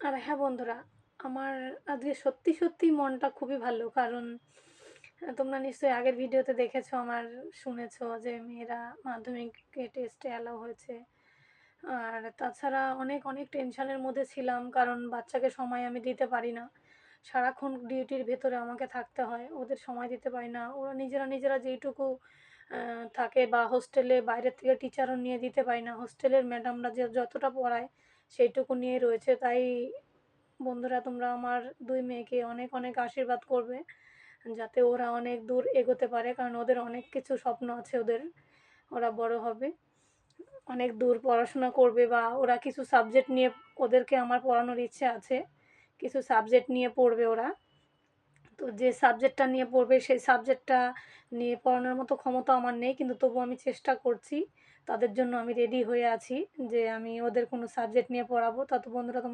আর হ্যাঁ বন্ধুরা, আমার আজকে সত্যি, সত্যিই মনটা খুবই ভালো। কারণ তোমরা নিশ্চয়ই আগের ভিডিওতে দেখেছো আমার, শুনেছো যে মেয়েরা মাধ্যমিকে টেস্টে অ্যালাউ হয়েছে। আর তাছাড়া অনেক, অনেক টেনশনের মধ্যে ছিলাম, কারণ বাচ্চাকে সময় আমি দিতে পারি না। সারাক্ষণ ডিউটির ভেতরে আমাকে থাকতে হয়। ওদের সময় দিতে পারি না। ওরা নিজেরা যেইটুকু থাকে, বা হোস্টেলে বাইরের থেকে টিচারও নিয়ে দিতে পারি না। হোস্টেলের ম্যাডামরা যে যতটা পড়ায় সেইটুকু নিয়েই রয়েছে। তাই বন্ধুরা, তোমরা আমার ২ মেয়েকে অনেক, অনেক আশীর্বাদ করবে, যাতে ওরা অনেক দূর এগোতে পারে। কারণ ওদের অনেক কিছু স্বপ্ন আছে ওদের। ওরা বড় হবে, অনেক দূর পড়াশোনা করবে, বা ওরা কিছু সাবজেক্ট নিয়ে, ওদেরকে আমার পড়ানোর ইচ্ছে আছে। কিছু সাবজেক্ট নিয়ে পড়বে ওরা। তো যে সাবজেক্টটা নিয়ে পড়বে সেই সাবজেক্টটা নিয়ে পড়ানোর মতো ক্ষমতা আমার নেই, কিন্তু তবুও আমি চেষ্টা করছি। তাদের জন্য আমি রেডি হয়ে আছি যে আমি ওদের কোনো সাবজেক্ট নিয়ে পড়াবো। তা তো বন্ধুরা, তোমরা